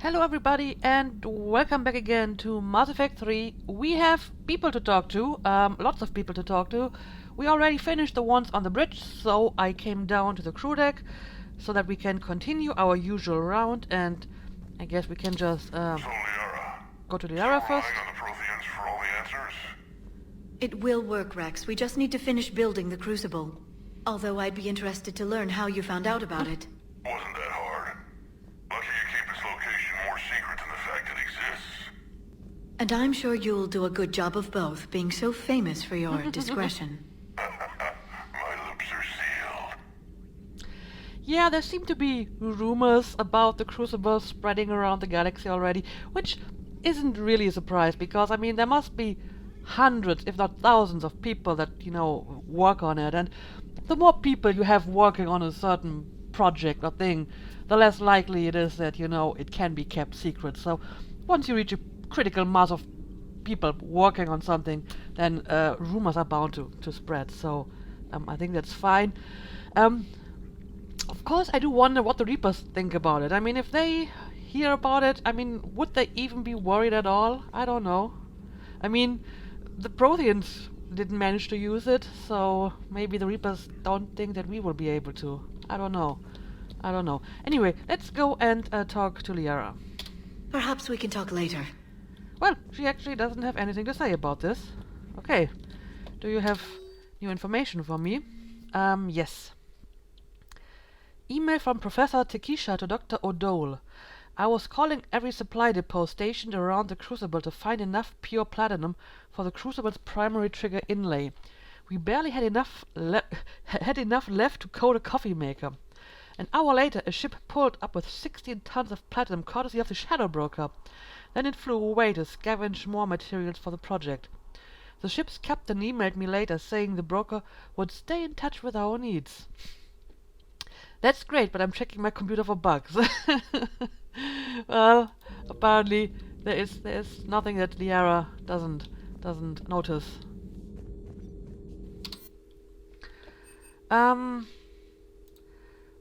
Hello everybody and welcome back again to Mass Effect 3. We have people to talk to, lots of people to talk to. We already finished the ones on the bridge, so I came down to the crew deck so that we can continue our usual round, and I guess we can just So Liara, go to Liara still first. relying on the Protheans for all the answers? It will work, Rex. We just need to finish building the Crucible. Although I'd be interested to learn how you found out about it. Wasn't that hard. Lucky you keep its location more secret than the fact it exists. And I'm sure you'll do a good job of both, being so famous for your discretion. My lips are sealed. Yeah, there seem to be rumors about the Crucible spreading around the galaxy already, which isn't really a surprise because, I mean, there must be hundreds, if not thousands of people that, work on it, and the more people you have working on a certain project or thing, the less likely it is that, it can be kept secret. So once you reach a critical mass of people working on something, then rumors are bound to spread. So I think that's fine. Of course, I do wonder what the Reapers think about it. I mean, if they hear about it, I mean, would they even be worried at all? I don't know. I mean, the Protheans didn't manage to use it, so maybe the Reapers don't think that we will be able to. I don't know. Anyway, let's go and talk to Liara. Perhaps we can talk later. Well, she actually doesn't have anything to say about this. Okay. Do you have new information for me? Yes. Email from Professor Tekisha to Dr. O'Dole. I was calling every supply depot stationed around the Crucible to find enough pure platinum for the Crucible's primary trigger inlay. We barely had enough left to coat a coffee maker. An hour later, a ship pulled up with 16 tons of platinum courtesy of the Shadow Broker. Then it flew away to scavenge more materials for the project. The ship's captain emailed me later saying the broker would stay in touch with our needs. That's great, but I'm checking my computer for bugs. Well, apparently there is nothing that Liara doesn't notice.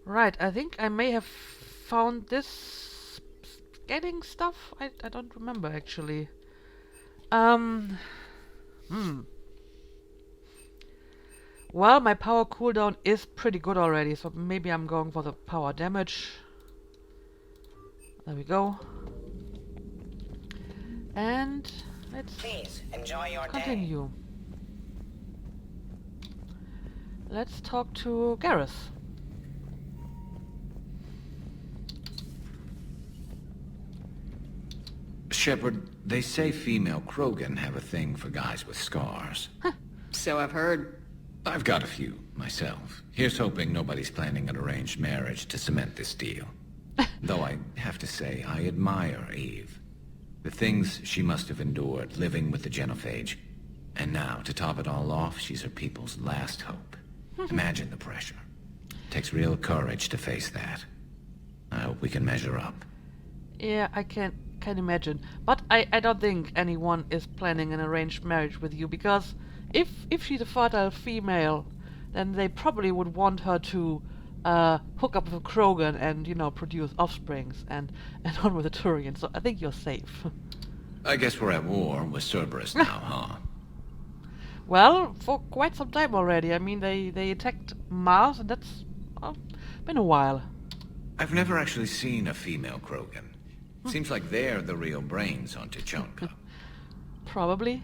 Right, I think I may have found this scanning stuff. I don't remember actually. Well, my power cooldown is pretty good already, so maybe I'm going for the power damage. There we go. And let's Please enjoy your day. continue. Let's talk to Garrus. Shepard, they say female Krogan have a thing for guys with scars. So I've heard. I've got a few, myself. Here's hoping nobody's planning an arranged marriage to cement this deal. Though I have to say, I admire Eve. The things she must have endured living with the Genophage. And now, to top it all off, she's her people's last hope. Imagine the pressure. Takes real courage to face that. I hope we can measure up. Yeah, I can imagine. But I don't think anyone is planning an arranged marriage with you, because if she's a fertile female, then they probably would want her to hook up with a Krogan and, produce offsprings and not with a Turian, so I think you're safe. I guess we're at war with Cerberus now, huh? Well, for quite some time already. I mean, they attacked Mars, and that's been a while. I've never actually seen a female Krogan. Seems like they're the real brains on Tuchanka. Probably.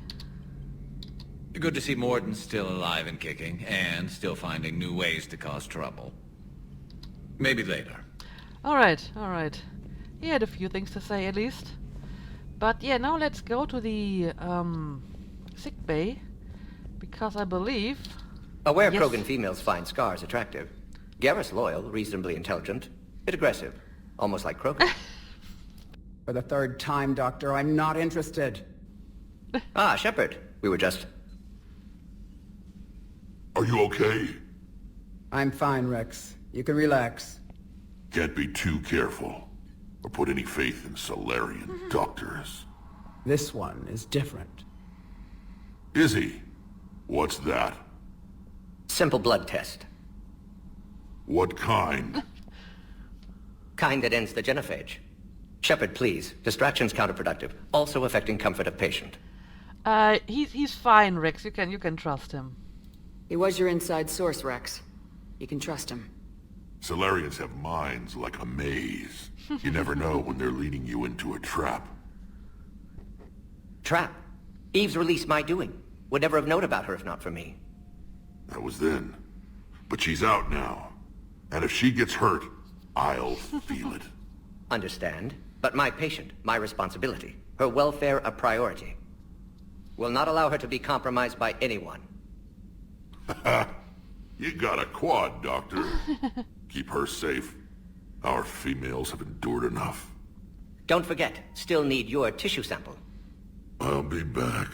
Good to see Mordin still alive and kicking, and still finding new ways to cause trouble. Maybe later. Alright. He had a few things to say, at least. But yeah, now let's go to the sick bay, because I believe... Aware Yes. Krogan females find scars attractive. Garrus loyal, reasonably intelligent, bit aggressive, almost like Krogan. For the third time, Doctor, I'm not interested. Ah, Shepard, we were just... Are you okay? I'm fine, Rex. You can relax. Can't be too careful, or put any faith in Solarian doctors. This one is different. Is he? What's that? Simple blood test. What kind? Kind that ends the genophage. Shepard, please. Distraction's counterproductive, also affecting comfort of patient. He's fine, Rex. You can trust him. He was your inside source, Rex. You can trust him. Solarians have minds like a maze. You never know when they're leading you into a trap. Trap? Eve's release my doing. Would never have known about her if not for me. That was then. But she's out now. And if she gets hurt, I'll feel it. Understand. But my patient, my responsibility. Her welfare a priority. Will not allow her to be compromised by anyone. You got a quad, Doctor. Keep her safe. Our females have endured enough. Don't forget, still need your tissue sample. I'll be back.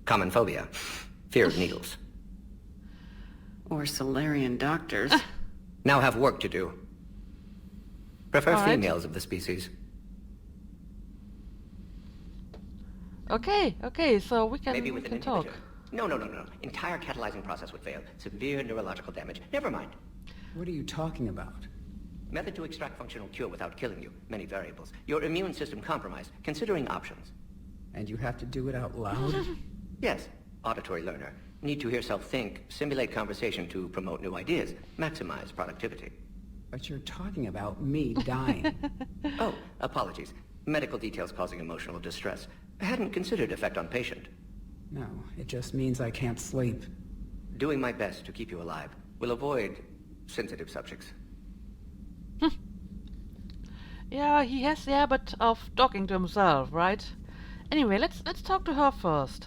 Common phobia. Fear of needles. Or Solarian doctors. Now have work to do. Prefer All right. females of the species. Okay, so we Maybe can with an talk. inhibitor. No. Entire catalyzing process would fail. Severe neurological damage. Never mind. What are you talking about? Method to extract functional cure without killing you. Many variables. Your immune system compromised. Considering options. And you have to do it out loud? Yes. Auditory learner. Need to hear self think. Simulate conversation to promote new ideas. Maximize productivity. But you're talking about me dying. Oh, apologies. Medical details causing emotional distress. Hadn't considered effect on patient. No, it just means I can't sleep. Doing my best to keep you alive. Will avoid sensitive subjects. Yeah, he has the habit of talking to himself, right? Anyway, let's talk to her first.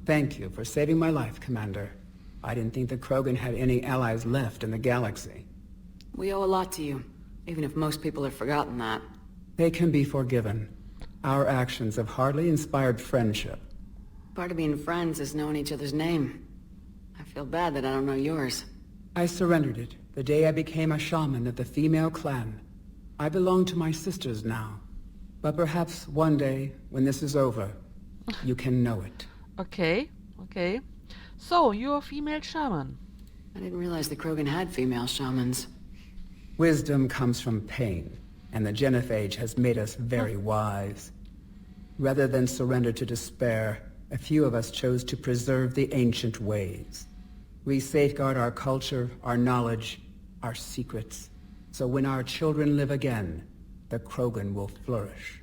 Thank you for saving my life, Commander. I didn't think the Krogan had any allies left in the galaxy. We owe a lot to you, even if most people have forgotten that. They can be forgiven. Our actions have hardly inspired friendship. Part of being friends is knowing each other's name. I feel bad that I don't know yours. I surrendered it the day I became a shaman of the female clan. I belong to my sisters now. But perhaps one day, when this is over, you can know it. Okay. So, you're a female shaman. I didn't realize the Krogan had female shamans. Wisdom comes from pain, and the genophage has made us very wise. Rather than surrender to despair, a few of us chose to preserve the ancient ways. We safeguard our culture, our knowledge, our secrets. So when our children live again, the Krogan will flourish.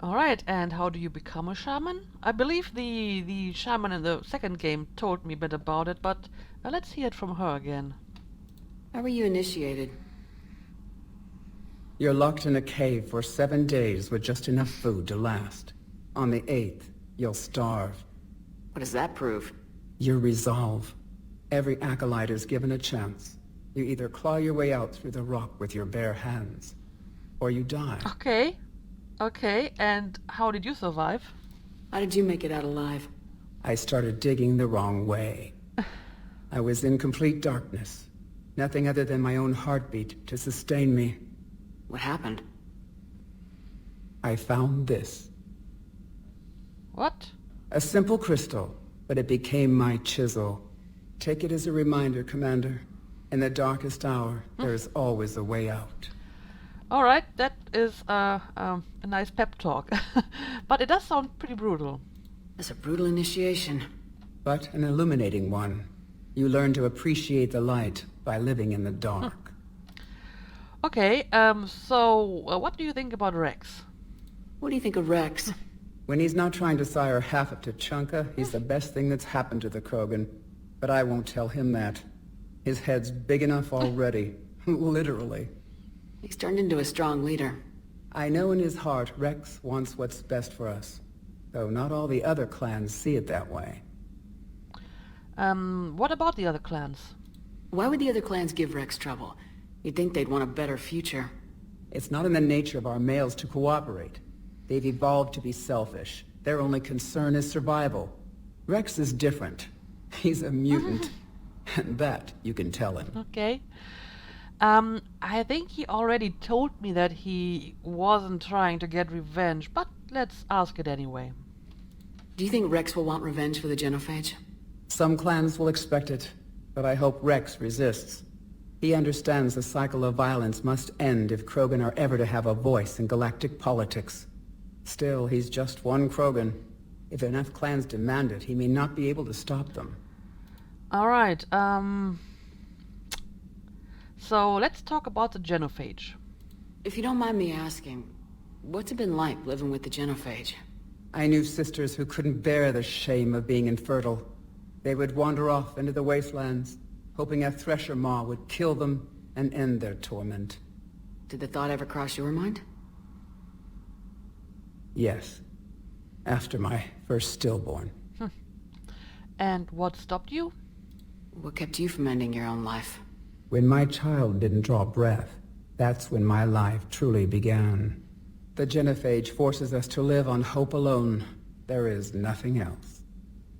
Alright, and how do you become a shaman? I believe the shaman in the second game told me a bit about it, but let's hear it from her again. How were you initiated? You're locked in a cave for 7 days with just enough food to last. On the 8th, you'll starve. What does that prove? Your resolve. Every acolyte is given a chance. You either claw your way out through the rock with your bare hands, or you die. Okay, and how did you survive? How did you make it out alive? I started digging the wrong way. I was in complete darkness. Nothing other than my own heartbeat to sustain me. What happened? I found this. What? A simple crystal, but it became my chisel. Take it as a reminder, Commander. In the darkest hour, there is always a way out. Alright, that is a nice pep talk. But it does sound pretty brutal. That's a brutal initiation. But an illuminating one. You learn to appreciate the light by living in the dark. Okay, so what do you think about Rex? What do you think of Rex? When he's not trying to sire half of Tuchanka, he's the best thing that's happened to the Krogan. But I won't tell him that. His head's big enough already. Literally. He's turned into a strong leader. I know in his heart Rex wants what's best for us. Though not all the other clans see it that way. What about the other clans? Why would the other clans give Rex trouble? You'd think they'd want a better future. It's not in the nature of our males to cooperate. They've evolved to be selfish. Their only concern is survival. Rex is different. He's a mutant. And that you can tell him. Okay. I think he already told me that he wasn't trying to get revenge, but let's ask it anyway. Do you think Rex will want revenge for the genophage? Some clans will expect it, but I hope Rex resists. He understands the cycle of violence must end if Krogan are ever to have a voice in galactic politics. Still, he's just one Krogan. If enough clans demand it, he may not be able to stop them. Alright, so let's talk about the genophage. If you don't mind me asking, what's it been like living with the genophage? I knew sisters who couldn't bear the shame of being infertile. They would wander off into the wastelands, hoping a thresher maw would kill them and end their torment. Did the thought ever cross your mind? Yes. After my first stillborn. And what stopped you? What kept you from ending your own life? When my child didn't draw breath, that's when my life truly began. The genophage forces us to live on hope alone. There is nothing else.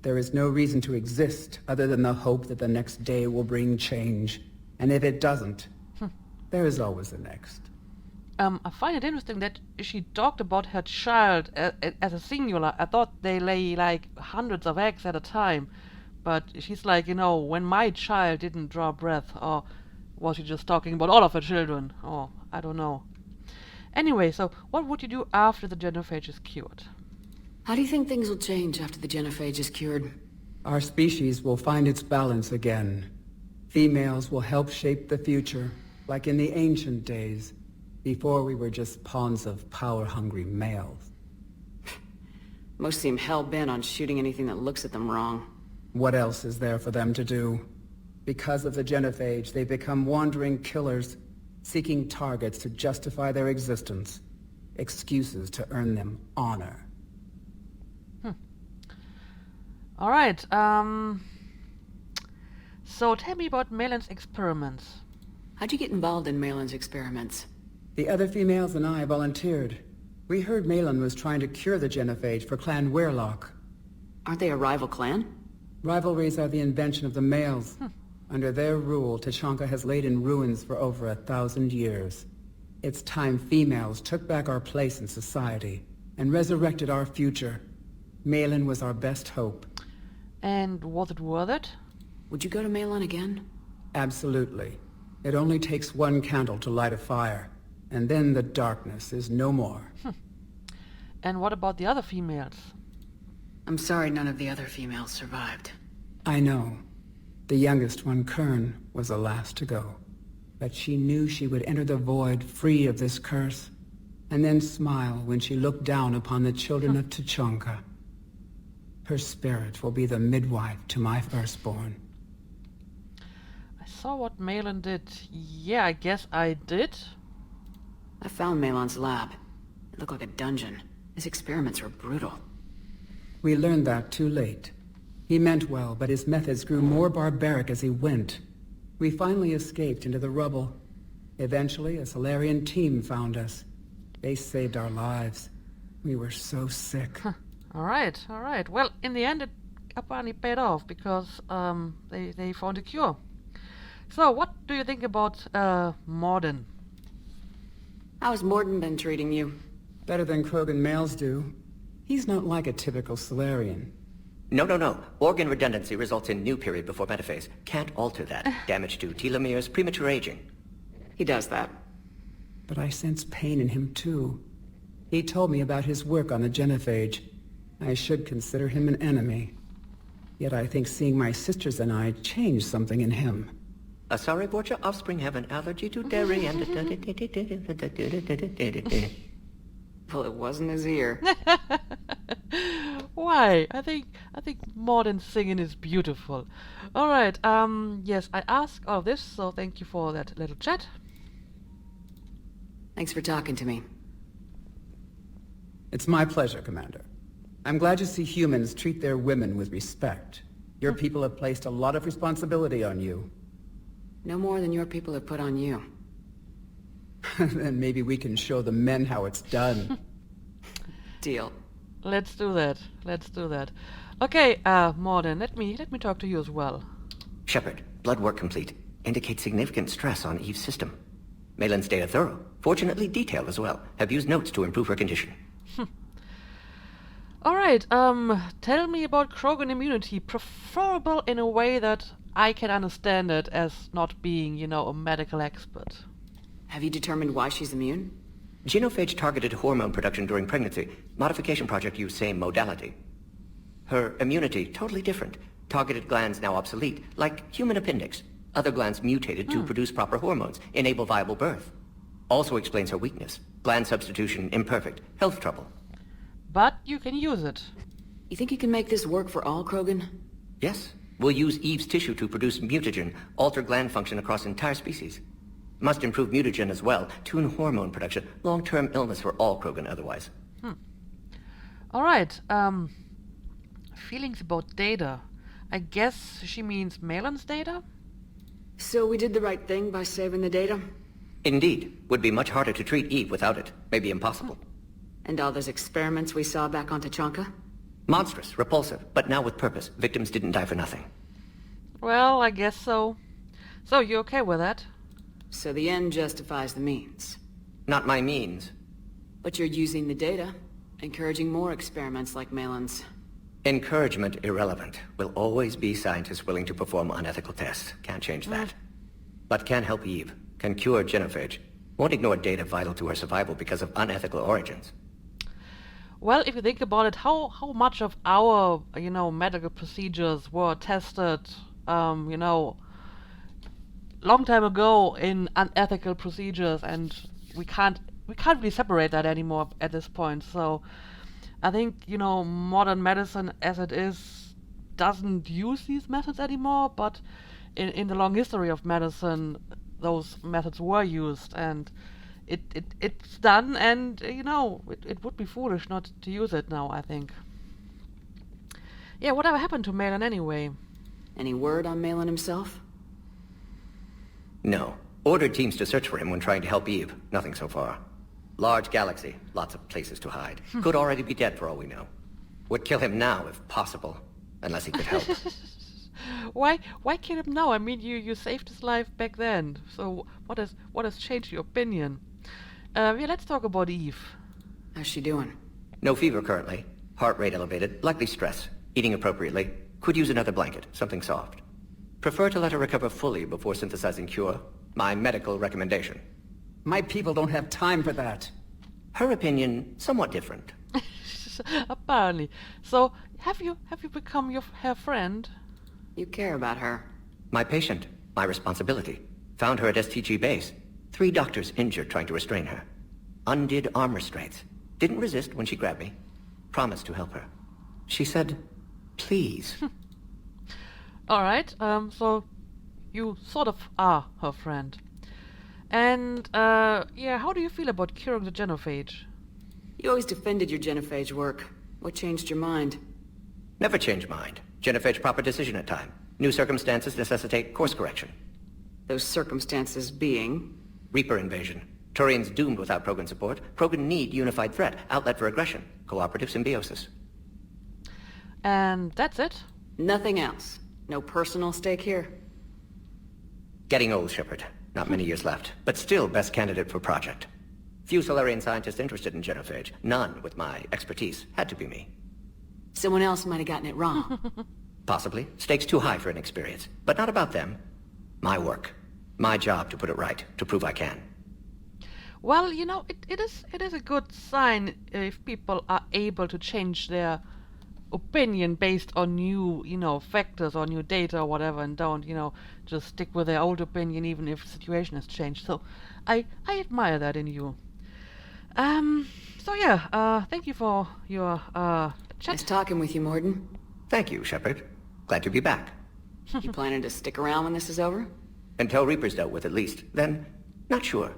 There is no reason to exist other than the hope that the next day will bring change. And if it doesn't, there is always the next. I find it interesting that she talked about her child as a singular. I thought they lay like hundreds of eggs at a time. But she's like, you know, when my child didn't draw breath, or was she just talking about all of her children? Or, I don't know. Anyway, so what would you do after the genophage is cured? How do you think things will change after the genophage is cured? Our species will find its balance again. Females will help shape the future, like in the ancient days, before we were just pawns of power-hungry males. Most seem hell-bent on shooting anything that looks at them wrong. What else is there for them to do? Because of the genophage, they become wandering killers, seeking targets to justify their existence, excuses to earn them honor. Alright, so tell me about Malin's experiments. How'd you get involved in Malin's experiments? The other females and I volunteered. We heard Malin was trying to cure the genophage for Clan Weirlock. Aren't they a rival clan? Rivalries are the invention of the males. Under their rule, Tuchanka has laid in ruins for over 1,000 years. It's time females took back our place in society and resurrected our future. Malin was our best hope. And was it worth it? Would you go to Malin again? Absolutely. It only takes one candle to light a fire, and then the darkness is no more. And what about the other females? I'm sorry none of the other females survived. I know. The youngest one, Kern, was the last to go. But she knew she would enter the void free of this curse, and then smile when she looked down upon the children of Tuchanka. Her spirit will be the midwife to my firstborn. I saw what Malin did. Yeah, I guess I did. I found Malin's lab. It looked like a dungeon. His experiments were brutal. We learned that too late. He meant well, but his methods grew more barbaric as he went. We finally escaped into the rubble. Eventually, a Solarian team found us. They saved our lives. We were so sick. Alright. Well, in the end, it apparently paid off, because they found a cure. So, what do you think about Mordin? How's Mordin been treating you? Better than Krogan males do. He's not like a typical Solarian. No. Organ redundancy results in new period before metaphase. Can't alter that. Damage to telomeres, premature aging. He does that. But I sense pain in him too. He told me about his work on the genophage. I should consider him an enemy. Yet I think seeing my sisters and I changed something in him. Sorry, Borgia, offspring have an allergy to dairy and... Well, it wasn't his ear. Why? I think Mordin's singing is beautiful. Alright, yes, I asked all of this, so thank you for that little chat. Thanks for talking to me. It's my pleasure, Commander. I'm glad to see humans treat their women with respect. Your people have placed a lot of responsibility on you. No more than your people have put on you. Then maybe we can show the men how it's done. Deal. Let's do that. Okay, Mordin, let me talk to you as well. Shepard, blood work complete. Indicates significant stress on Eve's system. Malin's data thorough. Fortunately detailed as well. Have used notes to improve her condition. Alright, tell me about Krogan immunity, preferable in a way that I can understand it as not being, a medical expert. Have you determined why she's immune? Genophage targeted hormone production during pregnancy. Modification project used same modality. Her immunity, totally different. Targeted glands now obsolete, like human appendix. Other glands mutated to produce proper hormones, enable viable birth. Also explains her weakness. Gland substitution imperfect. Health trouble. But you can use it. You think you can make this work for all Krogan? Yes. We'll use Eve's tissue to produce mutagen, alter gland function across entire species. Must improve mutagen as well, tune hormone production, long-term illness for all Krogan otherwise. Alright, feelings about data. I guess she means Malin's data? So we did the right thing by saving the data? Indeed. Would be much harder to treat Eve without it. Maybe impossible. And all those experiments we saw back on Tachanka? Monstrous, repulsive, but now with purpose. Victims didn't die for nothing. Well, I guess so. So, you okay with that? So the end justifies the means. Not my means. But you're using the data, encouraging more experiments like Malin's. Encouragement irrelevant. Will always be scientists willing to perform unethical tests. Can't change that. But can help Eve. Can cure genophage. Won't ignore data vital to her survival because of unethical origins. Well, if you think about it, how much of our, medical procedures were tested, long time ago in unethical procedures, and we can't really separate that anymore at this point. So I think, modern medicine as it is doesn't use these methods anymore, but in the long history of medicine, those methods were used, and it's done, and, it would be foolish not to use it now, I think. Yeah, whatever happened to Malin anyway? Any word on Malin himself? No. Ordered teams to search for him when trying to help Eve. Nothing so far. Large galaxy. Lots of places to hide. Could already be dead for all we know. Would kill him now if possible. Unless he could help. Why kill him now? I mean, you saved his life back then. So what has changed your opinion? Let's talk about Eve. How's she doing? No fever currently. Heart rate elevated. Likely stress. Eating appropriately. Could use another blanket. Something soft. Prefer to let her recover fully before synthesizing cure. My medical recommendation. My people don't have time for that. Her opinion, somewhat different. Apparently. So, have you become her friend? You care about her. My patient. My responsibility. Found her at STG base. 3 doctors injured trying to restrain her. Undid arm restraints. Didn't resist when she grabbed me. Promised to help her. She said, please. Alright, so you sort of are her friend. And, how do you feel about curing the genophage? You always defended your genophage work. What changed your mind? Never change mind. Genophage proper decision at time. New circumstances necessitate course correction. Those circumstances being? Reaper invasion. Turians doomed without Krogan support. Krogan need unified threat. Outlet for aggression. Cooperative symbiosis. And that's it? Nothing else. No personal stake here? Getting old, Shepard. Not many years left. But still best candidate for project. Few Solarian scientists interested in genophage. None with my expertise. Had to be me. Someone else might have gotten it wrong. Possibly. Stakes too high for inexperience. But not about them. My work. My job to put it right. To prove I can. Well, it is a good sign if people are able to change their opinion based on new, factors or new data or whatever, and don't, just stick with their old opinion even if the situation has changed. So I admire that in you. Thank you for your chat. Nice talking with you, Mordin. Thank you, Shepard. Glad to be back. You planning to stick around when this is over? Until Reaper's dealt with, at least. Then, not sure.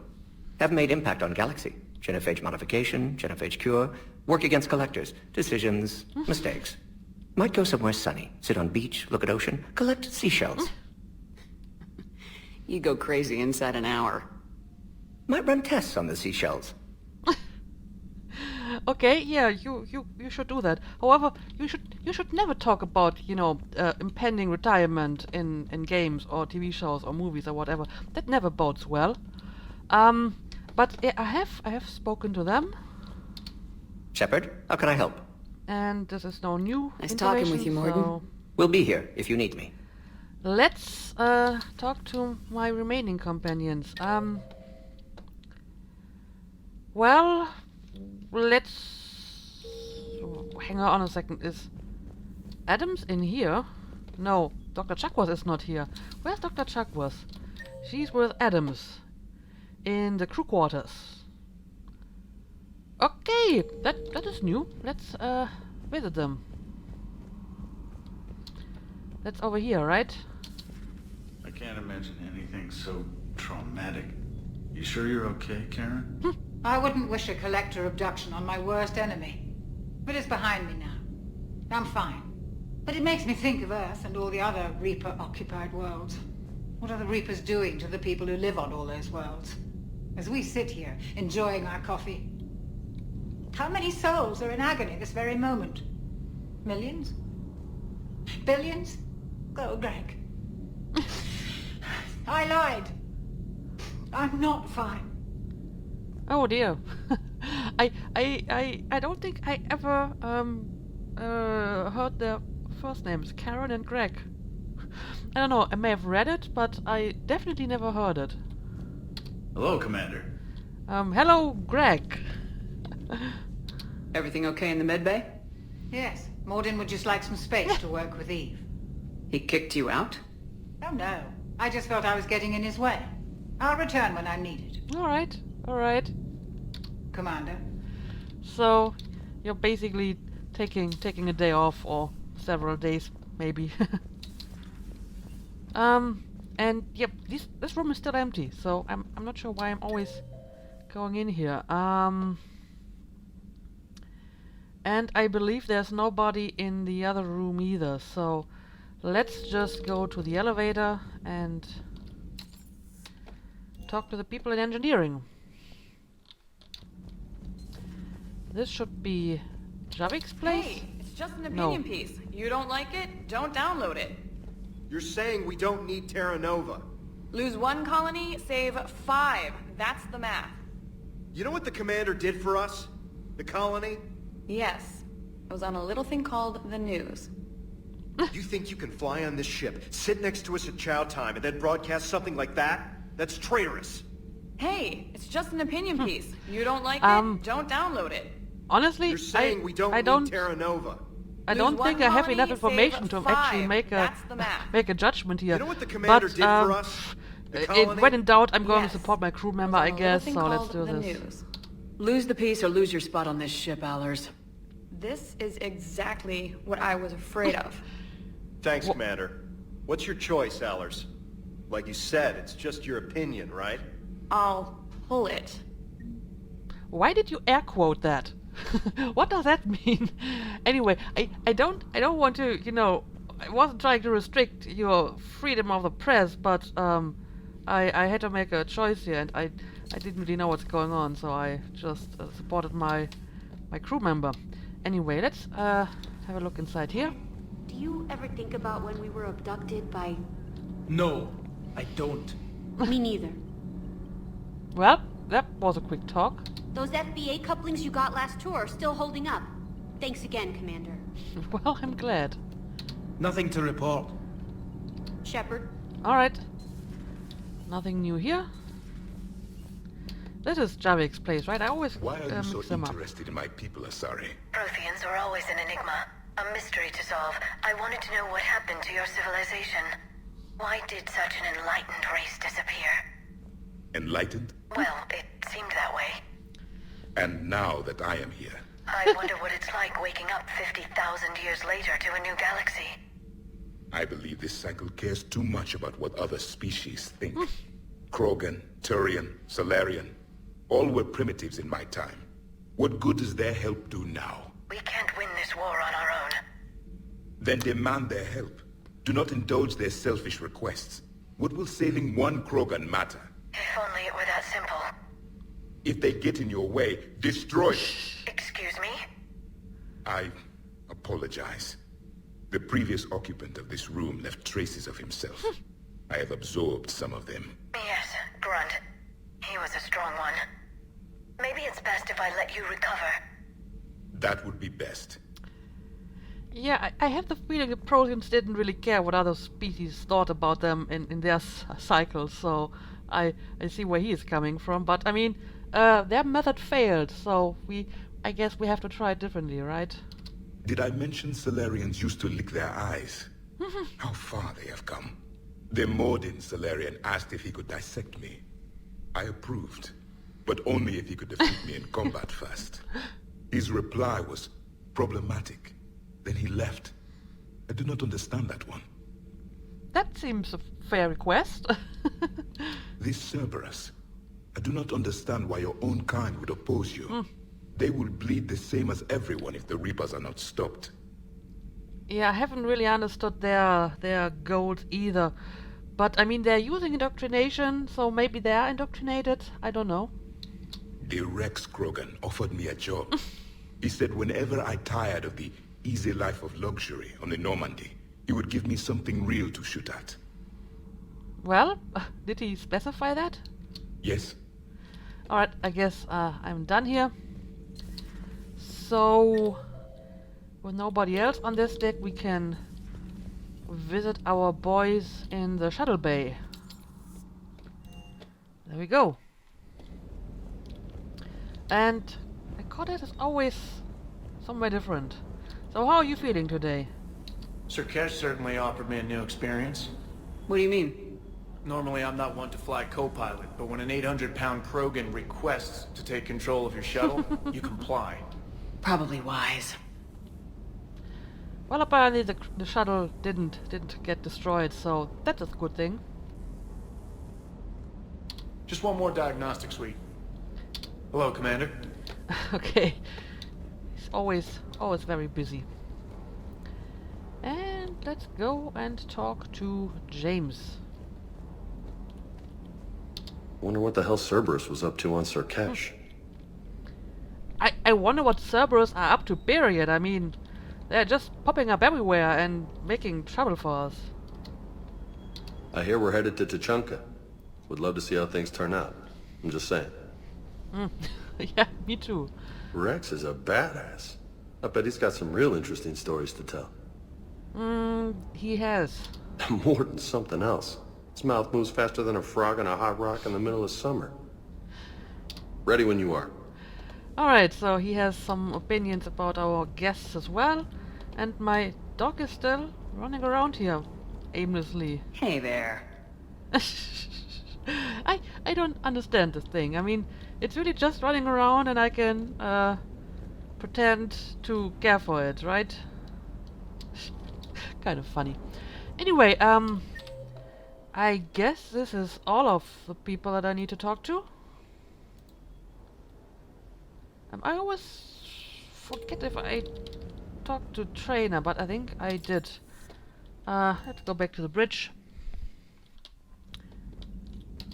Have made impact on Galaxy. Genophage modification, genophage cure, work against collectors, decisions, mistakes. Might go somewhere sunny, sit on beach, look at ocean, collect seashells. You go crazy inside an hour. Might run tests on the seashells. Okay, yeah, you should do that. However, you should never talk about, impending retirement in games or TV shows or movies or whatever. That never bodes well. But yeah, I have spoken to them. Shepard, how can I help? And this is no new Nice talking with you, Mordin. so We'll be here if you need me. Let's talk to my remaining companions. Well, let's hang on a second. Is Adams in here? No, Dr. Chuckworth is not here. Where's Dr. Chuckworth? She's with Adams in the crew quarters. Okay, that is new. Let's visit them. That's over here, right? I can't imagine anything so traumatic. You sure you're okay, Karen? I wouldn't wish a collector abduction on my worst enemy. But it's behind me now. I'm fine. But it makes me think of Earth and all the other Reaper-occupied worlds. What are the Reapers doing to the people who live on all those worlds? As we sit here, enjoying our coffee. How many souls are in agony this very moment? Millions? Billions? Oh, Greg. I lied. I'm not fine. Oh dear. I don't think I ever heard their first names, Karen and Greg. I don't know, I may have read it, but I definitely never heard it. Hello, Commander. Hello, Greg. Everything okay in the medbay? Yes, Mordin would just like some space to work with Eve. He kicked you out? Oh no, I just felt I was getting in his way. I'll return when I'm needed. Alright. Commander. So, you're basically taking a day off, or several days, maybe. And yep, this room is still empty, so I'm not sure why I'm always going in here. And I believe there's nobody in the other room either, so let's just go to the elevator and talk to the people in engineering. This should be Javik's place? Hey, it's just an opinion piece. You don't like it? Don't download it. You're saying we don't need Terra Nova. Lose 1 colony, save 5. That's the math. You know what the commander did for us? The colony? Yes. It was on a little thing called the news. You think you can fly on this ship, sit next to us at chow time, and then broadcast something like that? That's traitorous. Hey, it's just an opinion piece. You don't like it? Don't download it. Honestly, You're saying we don't need Terra Nova. I don't Lose think 1 I have colony, enough information save to 5. actually That's the math. make a judgment here. You know what the commander but, did for us? The colony? when in doubt, I'm going Yes. to support my crew member, It was I on a guess. little So thing let's do called the this. news. Lose the piece or lose your spot on this ship, Allers. This is exactly what I was afraid of. Thanks, Commander. What's your choice, Allers? Like you said, it's just your opinion, right? I'll pull it. Why did you air quote that? What does that mean? Anyway, I don't want to, I wasn't trying to restrict your freedom of the press, but I had to make a choice here, and I didn't really know what's going on, so I just supported my crew member. Anyway, let's have a look inside here. Do you ever think about when we were abducted by... No, I don't. Me neither. Well, that was a quick talk. Those FBA couplings you got last tour are still holding up. Thanks again, Commander. Well, I'm glad. Nothing to report. Shepard. Alright. Nothing new here. This is Javik's place, right? I always Why are you so mix them up. interested in my people, Asari? Protheans are always an enigma, a mystery to solve. I wanted to know what happened to your civilization. Why did such an enlightened race disappear? Enlightened? Well, it seemed that way. And now that I am here, I wonder what it's like waking up 50,000 years later to a new galaxy. I believe this cycle cares too much about what other species think. Krogan, Turian, Solarian, all were primitives in my time. What good does their help do now? We can't win this war on our own. Then demand their help. Do not indulge their selfish requests. What will saving 1 Krogan matter? If only it were that simple. If they get in your way, destroy them. Excuse me? I apologize. The previous occupant of this room left traces of himself. I have absorbed some of them. Yes, Grunt. He was a strong one. Maybe it's best if I let you recover. That would be best. Yeah, I have the feeling the Proteans didn't really care what other species thought about them in their cycles, so I see where he is coming from. But I mean, their method failed, so I guess we have to try it differently, right? Did I mention Solarians used to lick their eyes? How far they have come. The Mordin Solarian asked if he could dissect me. I approved, but only if he could defeat me in combat first. His reply was problematic. Then he left. I do not understand that one. That seems a fair request. This Cerberus. I do not understand why your own kind would oppose you. They will bleed the same as everyone if the Reapers are not stopped. Yeah, I haven't really understood their goals either. But I mean, they're using indoctrination, so maybe they are indoctrinated. I don't know. The Rex Krogan offered me a job. He said whenever I tired of the easy life of luxury on the Normandy, he would give me something real to shoot at. Well, did he specify that? Yes. Alright, I guess I'm done here. So, with nobody else on this deck, we can visit our boys in the Shuttle Bay. There we go. And the Codex is always somewhere different. So how are you feeling today? Sir Kesh certainly offered me a new experience. What do you mean? Normally I'm not one to fly co-pilot, but when an 800-pound Krogan requests to take control of your shuttle, you comply. Probably wise. Well, apparently the shuttle didn't get destroyed, so that's a good thing. Just one more diagnostic suite. Hello, Commander. Okay. He's always very busy. And let's go and talk to James. Wonder what the hell Cerberus was up to on Sir Kesh. I wonder what Cerberus are up to, period. I mean, they're just popping up everywhere and making trouble for us. I hear we're headed to Tuchanka. Would love to see how things turn out. I'm just saying. Yeah, me too. Rex is a badass. I bet he's got some real interesting stories to tell. He has. Mordin's something else. His mouth moves faster than a frog on a hot rock in the middle of summer. Ready when you are. Alright, so he has some opinions about our guests as well. And my dog is still running around here, aimlessly. Hey there. I don't understand this thing. I mean, it's really just running around and I can pretend to care for it, right? Kind of funny. Anyway, I guess this is all of the people that I need to talk to. I always forget if I talked to Trainer, but I think I did. Let's go back to the bridge.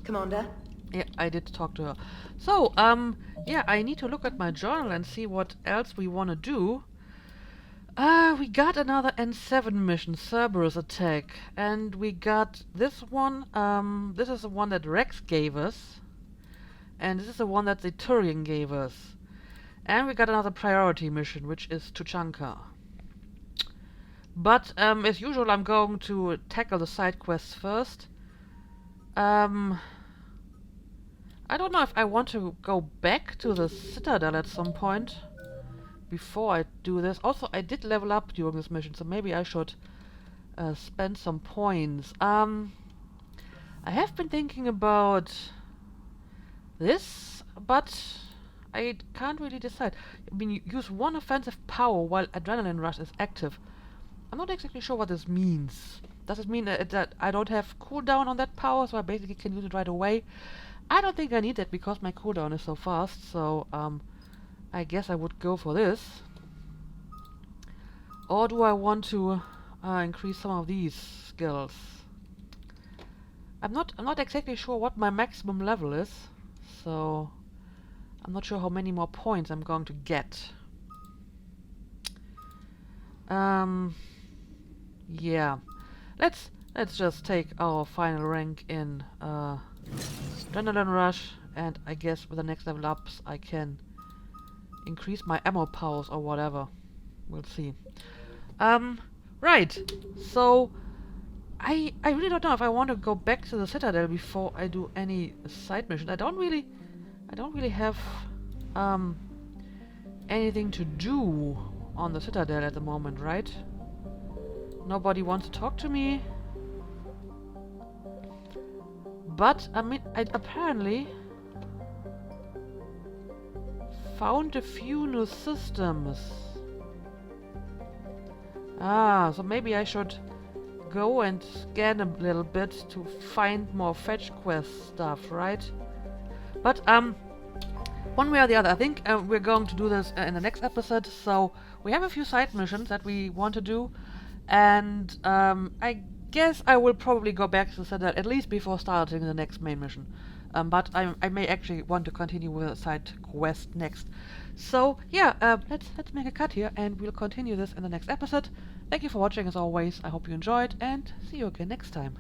Commander? Yeah, I did talk to her. So, yeah, I need to look at my journal and see what else we want to do. We got another N7 mission, Cerberus attack, and we got this one. This is the one that Rex gave us, and this is the one that the Turian gave us. And we got another priority mission, which is Tuchanka. But, as usual, I'm going to tackle the side quests first. I don't know if I want to go back to the Citadel at some point before I do this. Also, I did level up during this mission, so maybe I should spend some points. I have been thinking about this, but I can't really decide. I mean, you use one offensive power while Adrenaline Rush is active. I'm not exactly sure what this means. Does it mean that I don't have cooldown on that power, so I basically can use it right away? I don't think I need that because my cooldown is so fast, so I guess I would go for this. Or do I want to increase some of these skills? I'm not exactly sure what my maximum level is, so I'm not sure how many more points I'm going to get. Yeah. Let's just take our final rank in Adrenaline Rush, and I guess with the next level ups I can increase my ammo powers or whatever. We'll see. Right. So, I really don't know if I want to go back to the Citadel before I do any side mission. I don't really have anything to do on the Citadel at the moment, right? Nobody wants to talk to me. But I mean, I apparently found a few new systems. So maybe I should go and scan a little bit to find more fetch quest stuff, right? But one way or the other, I think we're going to do this in the next episode. So we have a few side missions that we want to do, and I guess I will probably go back to the Citadel at least before starting the next main mission. But I may actually want to continue with a side quest next. So yeah, let's make a cut here, and we'll continue this in the next episode. Thank you for watching as always. I hope you enjoyed, and see you again next time.